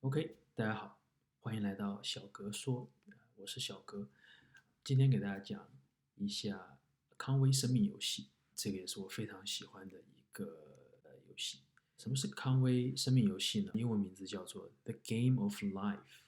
OK，大家好，欢迎来到小格说，我是小格。今天给大家讲一下康威生命游戏，这个也是我非常喜欢的一个游戏。什么是康威生命游戏呢？英文名字叫做 The Game of Life，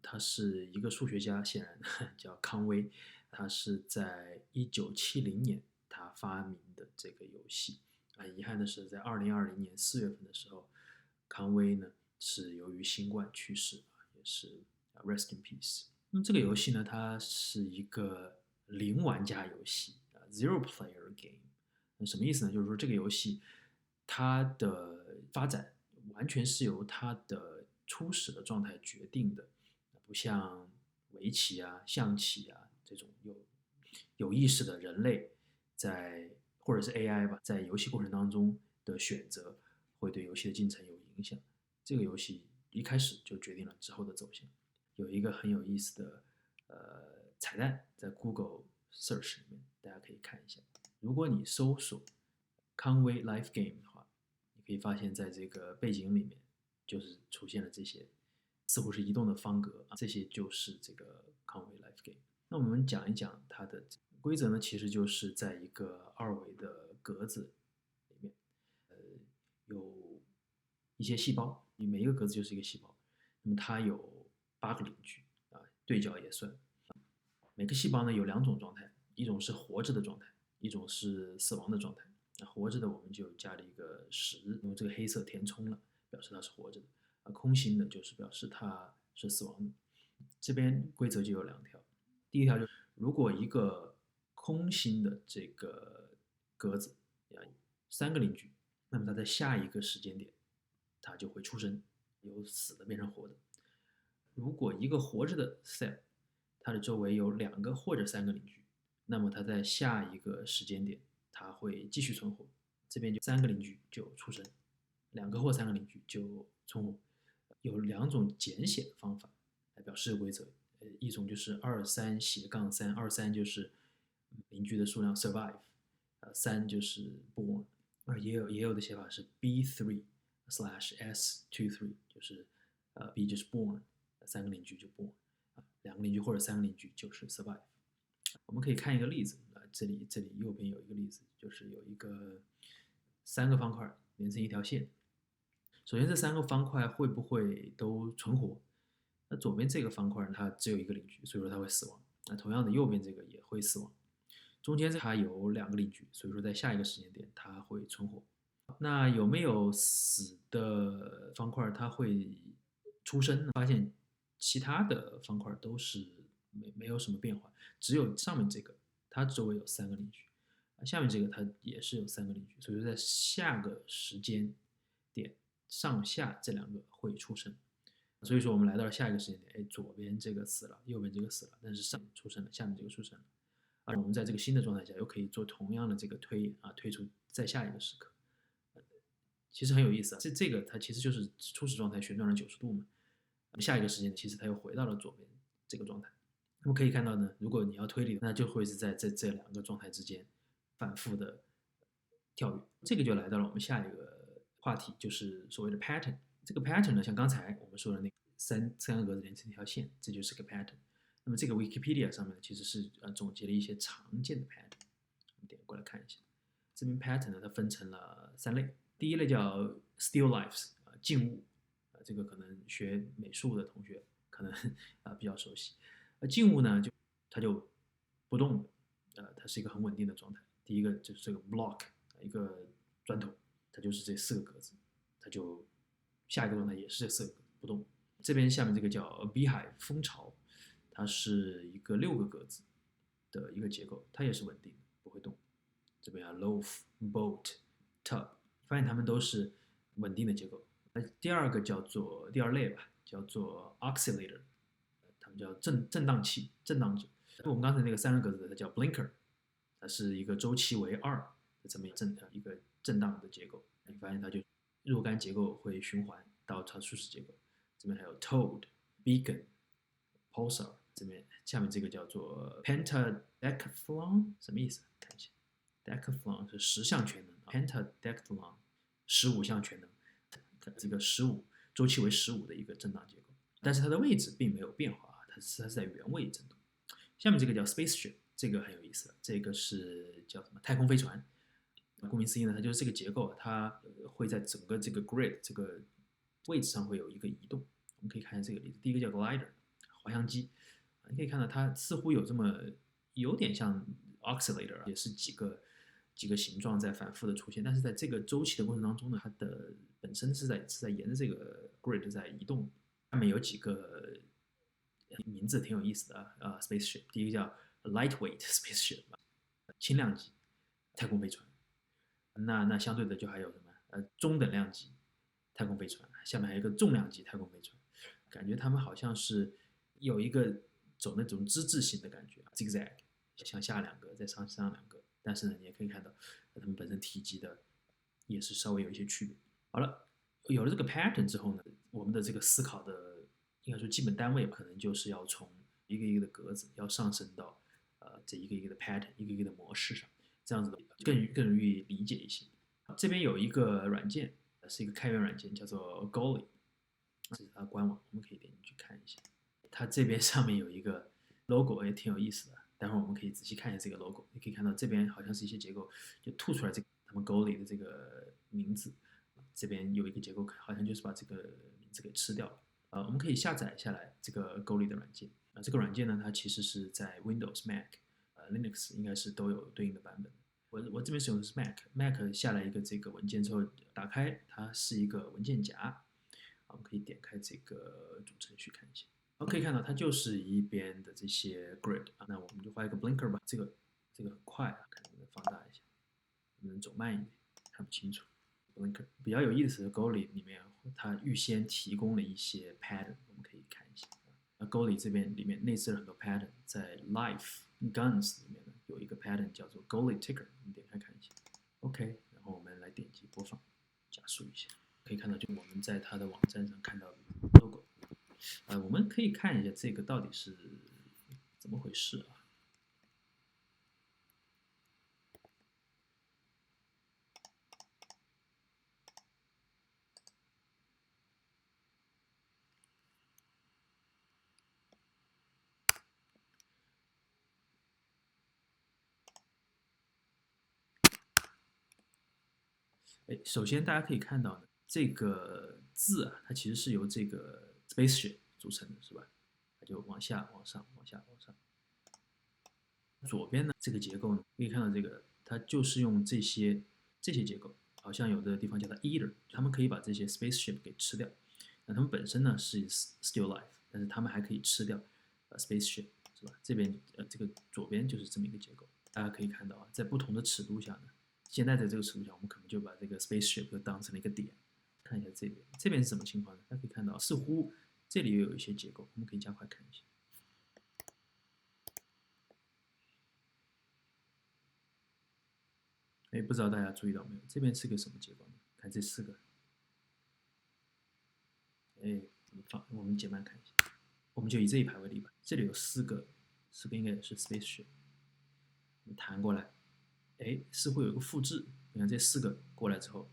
他是一个数学家，显然叫康威，他是在1970年他发明的这个游戏。遗憾的是，在2020年4月份的时候，康威呢是由于新冠去世也是rest in peace。那么这个游戏呢，它是一个零玩家游戏zero player game。那什么意思呢？就是说这个游戏它的发展完全是由它的初始的状态决定的，不像围棋啊、象棋啊这种有意识的人类或者是 AI 吧，在游戏过程当中的选择会对游戏的进程有影响。这个游戏一开始就决定了之后的走向。有一个很有意思的彩蛋，在 Google Search 里面，大家可以看一下。如果你搜索康威 Life Game 的话，你可以发现在这个背景里面就是出现了这些似乎是移动的方格这些就是这个康威 Life Game。那我们讲一讲它的规则呢，其实就是在一个二维的格子里面，有一些细胞，你每一个格子就是一个细胞，那么它有8个邻居对角也算。每个细胞呢有两种状态，一种是活着的状态，一种是死亡的状态。活着的我们就加了一个10，用这个黑色填充了，表示它是活着的。空心的就是表示它是死亡的。这边规则就有2条，第一条就是如果一个空心的这个格子有3个邻居，那么它在下一个时间点它就会出生，由死的变成活的。如果一个活着的 cell 它的周围有2个或者3个邻居，那么它在下一个时间点它会继续存活，这边就3个邻居就出生，2个或3个邻居就存活。有2种简写的方法来表示规则，一种就是23斜杠3，23就是邻居的数量 survive，3就是 born，也有的写法是 B3/S23，就是B 就是 born， 3个邻居就 born， 2个邻居或者3个邻居就是 survive。我们可以看一个例子这里右边有一个例子，就是有一个3个方块连成一条线。首先这3个方块会不会都存活？那左边这个方块它只有1个邻居，所以说它会死亡。那同样的右边这个也会死亡。中间它有2个邻居，所以说在下一个时间点它会存活。那有没有死的方块它会出生呢？发现其他的方块都是没有什么变化，只有上面这个它周围有3个邻居，下面这个它也是有3个邻居，所以说在下个时间点上下这2个会出生。所以说我们来到了下一个时间点，左边这个死了，右边这个死了，但是上面出生了，下面这个出生了。我们在这个新的状态下又可以做同样的这个推演推出再下一个时刻。其实很有意思这个它其实就是初始状态旋转了90度嘛，下一个时间其实它又回到了左边这个状态。那么可以看到呢，如果你要推理，那就会是在这2个状态之间反复的跳跃。这个就来到了我们下一个话题，就是所谓的 pattern。这个 pattern 呢，像刚才我们说的那个三个格子连成一条线，这就是个 pattern。那么这个 Wikipedia 上面其实是总结了一些常见的 pattern， 我们点过来看一下。这边 pattern 呢，它分成了3类。第一类叫 still lifes 静物，这个可能学美术的同学可能比较熟悉。静物呢，它就不动的，它是一个很稳定的状态。第一个就是这个 block， 一个砖头，它就是这4个格子，它就下一个状态也是这4个不动。这边下面这个叫 beehive 蜂巢，它是一个6个格子的一个结构，它也是稳定的，不会动。这边loaf、boat、tub， 发现它们都是稳定的结构。第二类吧，叫做 oscillator， 它们叫震荡器、震荡者。我们刚才那个3个格子的，它叫 blinker， 它是一个周期为2的这么一个震荡的结构。你发现它就若干结构会循环到它初始结构。这边还有 toad、beacon、pulsar， 这边下面这个叫做 pentadecathlon， 什么意思？看一下 decathlon 是10项全能，pentadecathlon 15项全能，这个15周期为15的一个震荡结构，但是它的位置并没有变化，它是在原位震动。下面这个叫 spaceship， 这个很有意思，这个是叫什么太空飞船。顾名思义呢，它就是这个结构，它会在整个这个 grid 这个位置上会有一个移动。我们可以看一下这个例子，第一个叫 glider 滑翔机，你可以看到它似乎有这么有点像 oscillator， 也是几个形状在反复的出现，但是在这个周期的过程当中呢，它的本身是在沿着这个 grid 在移动。下面有几个名字挺有意思的spaceship， 第一个叫 lightweight spaceship， 轻量级太空飞船。那相对的就还有什么中等量级太空飞船，下面还有一个重量级太空飞船，感觉他们好像是有一个走那种之字形的感觉 ，zigzag， 向下两个，再上两个，但是呢，你也可以看到它们本身体积的也是稍微有一些区别。好了，有了这个 pattern 之后呢，我们的这个思考的应该说基本单位可能就是要从一个一个的格子要上升到这一个一个的 pattern， 一个一个的模式上。这样子的更容易理解一些。这边有一个软件，是一个开源软件，叫做 Golly， 这是它官网，我们可以点进去看一下。它这边上面有一个 logo， 也挺有意思的。待会儿我们可以仔细看一下这个 logo， 你可以看到这边好像是一些结构就吐出来，这个他们 Golly 的这个名字，这边有一个结构好像就是把这个名字给吃掉了。我们可以下载下来这个 Golly 的软件。这个软件呢，它其实是在 Windows、Mac、Linux 应该是都有对应的版本。我这边使用的是 Mac 下来一个这个文件之后，打开它是一个文件夹，我们可以点开这个主程序看一下。我们可以看到它就是一边的这些 grid 那我们就画一个 blinker 吧，这个很快看能不能放大一下，能不能走慢一点，看不清楚。blinker 比较有意思的 Golly 里面，它预先提供了一些 pattern， 我们可以看一下。Golly 这边里面内置了很多 pattern， 在 Life Guns 里面呢有一个 pattern 叫做 Golly Ticker， 我们点开看一下。OK， 然后我们来点击播放，加速一下，可以看到就我们在它的网站上看到的 logo。我们可以看一下这个到底是怎么回事啊？首先大家可以看到呢，这个字啊，它其实是由这个 spaceship 组成的，是吧？它就往下、往上、往下、往上。左边呢，这个结构呢，可以看到这个，它就是用这些结构，好像有的地方叫它 eater，他们可以把这些 spaceship 给吃掉。那它们本身呢是 still life，但是它们还可以吃掉spaceship，是吧？这边这个左边就是这么一个结构，大家可以看到啊，在不同的尺度下呢。现在在这个尺度下，我们可能就把这个 spaceship 就当成了一个点。看一下这边，这边是什么情况呢？大家可以看到，似乎这里又有一些结构，我们可以加快看一下。不知道大家注意到没有？这边是个什么结构呢？看这4个，我们减慢看一下，我们就以这一排为例吧。这里有4个应该也是 spaceship， 我们弹过来，似乎有一个复制。你看这4个过来之后，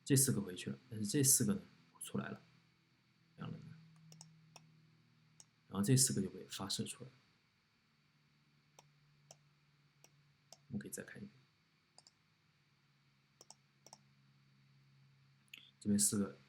这4个回去了，但是这4个呢出来了，这样的呢，然后这4个就被发射出来了。我们可以再看一遍，这边4个，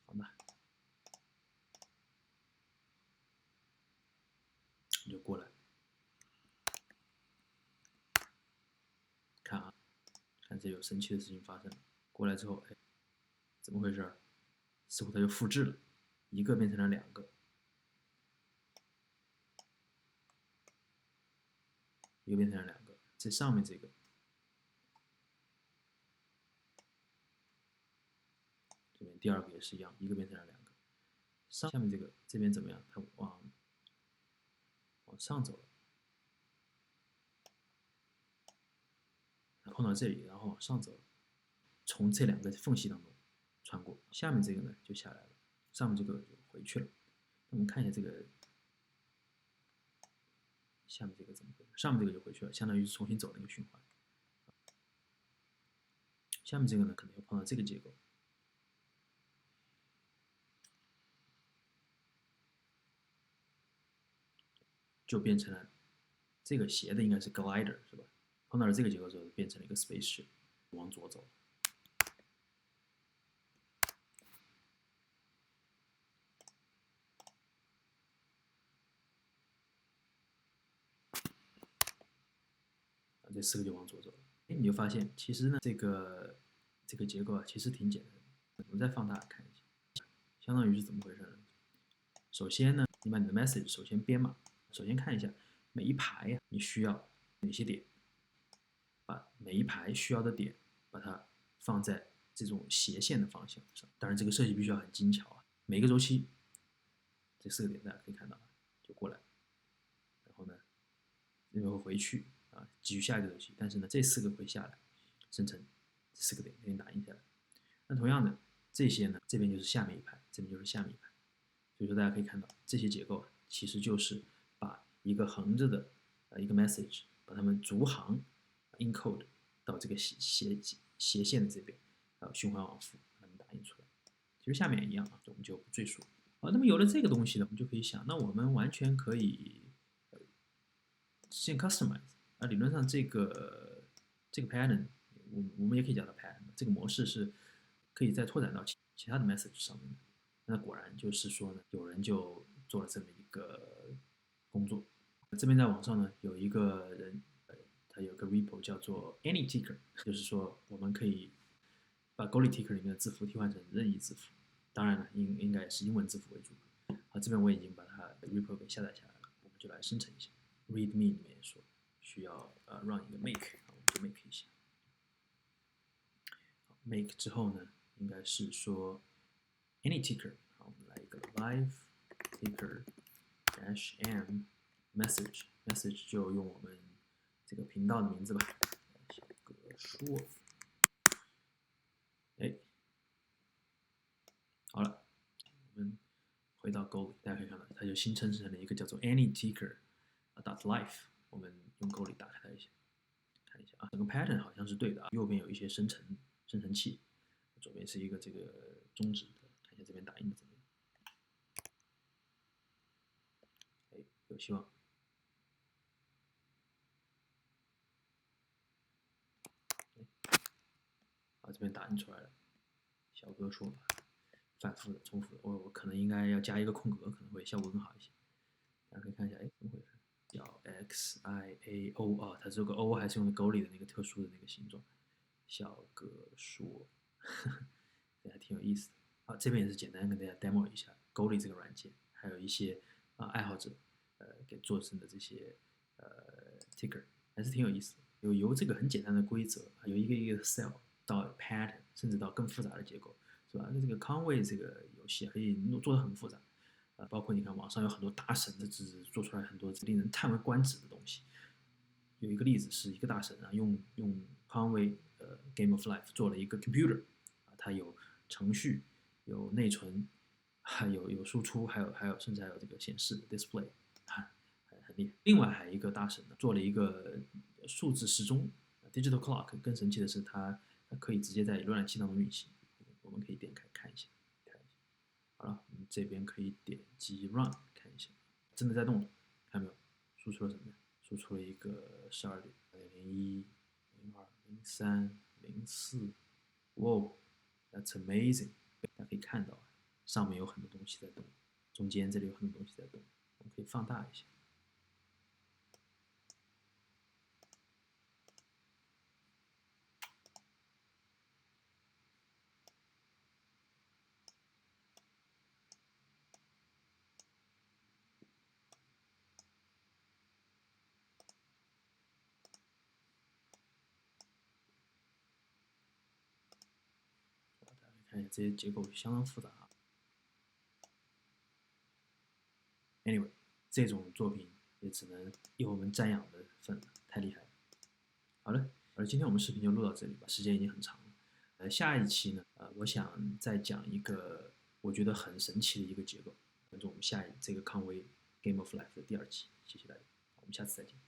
好吧，你就过来。看啊，看这有神奇的事情发生了。过来之后，怎么回事？似乎它就复制了，一个变成了2个，一个变成了2个。这上面这个，这边第2个也是一样，一个变成了2个。下面这个这边怎么样？它往上走了，碰到这里，然后往上走了，从这2个缝隙当中穿过。下面这个呢就下来了，上面这个就回去了。我们看一下这个下面这个怎么回事？上面这个就回去了，相当于是重新走了一个循环。下面这个呢，可能要碰到这个结构，就变成了这个斜的应该是 glider 是吧？碰到了这个结构之后，变成了一个 spaceship， 往左走。这4个就往左走了。你就发现其实呢，这个结构啊，其实挺简单的。我们再放大看一下，相当于是怎么回事呢？首先呢，你把你的 message 首先编码，首先看一下每一排你需要哪些点，把每一排需要的点把它放在这种斜线的方向上。当然，这个设计必须要很精巧啊。每个周期这4个点大家可以看到就过来，然后呢，这边会回去啊，继续下一个周期。但是呢，这4个会下来，生成这4个点给你打印下来。那同样的，这些呢，这边就是下面一排，这边就是下面一排。所以说大家可以看到，这些结构其实就是把一个横着的一个 message， 把它们逐行 encode 到这个斜线的这边，循环往复，把它们打印出来。其实下面也一样啊，我们就不赘述。那么有了这个东西呢，我们就可以想，那我们完全可以实现 customize。理论上这个pattern，我们也可以叫它 pattern， 这个模式是可以再拓展到其他的 message 上面的。那果然就是说呢，有人就做了这么一个工作。这边在网上呢有一个人，他有个 repo 叫做 AnyTicker， 就是说我们可以把 GoLiTicker 里面的字符替换成任意字符，当然了，应该是英文字符为主。这边我已经把它 repo 给下载下来了，我们就来生成一下。README 里面说需要run 一个 make， 我们就 make 一下。make 之后呢，应该是说 AnyTicker， 好，我们来一个 live ticker -m message 就用我们这个频道的名字吧，小哥说。好了，我们回到 Go， 大家可以看到，它就新生成了一个叫做 AnyTicker .life， 我们用 Go 里打开它一下，看一下啊，整个 pattern 好像是对的啊，右边有一些生成器，左边是一个这个中指的，看一下这边打印的怎么样。有希望。这边打印出来了。小哥说反复的、重复的，我可能应该要加一个空格，可能会效果更好一些。大家可以看一下，怎么回事？叫 XIAO 啊，它这个 O 还是用的 Go 里的那个特殊的那个形状。小哥说，这还挺有意思的。好，这边也是简单跟大家 demo 一下 Go 里这个软件，还有一些爱好者给做成的这些ticker， 还是挺有意思的。由这个很简单的规则，有一个一个 cell 到 pattern， 甚至到更复杂的结构，是吧？那这个 Conway 这个游戏可以做得很复杂。包括你看网上有很多大神的做出来很多令人叹为观止的东西。有一个例子是一个大神用 Conway Game of Life 做了一个 computer，它有程序、有内存，还有输出，还有甚至还有这个显示 display， 很厉害。另外还有一个大神做了一个数字时钟 digital clock， 更神奇的是它可以直接在浏览器当中运行。我们可以点开看一下。好了，我们这边可以点击 Run 看一下，真的在动了，看到没有？输出了什么？输出了一个12点、01、02、03、04，哇 ，That's amazing！ 大家可以看到，上面有很多东西在动，中间这里有很多东西在动，我们可以放大一下。看一下这些结构相当复杂啊。Anyway， 这种作品也只能有我们瞻仰的份了，太厉害了。好了，今天我们视频就录到这里吧，时间已经很长了。下一期呢，我想再讲一个我觉得很神奇的一个结构，等着我们这个康威 Game of Life 的第2期。谢谢大家，我们下次再见。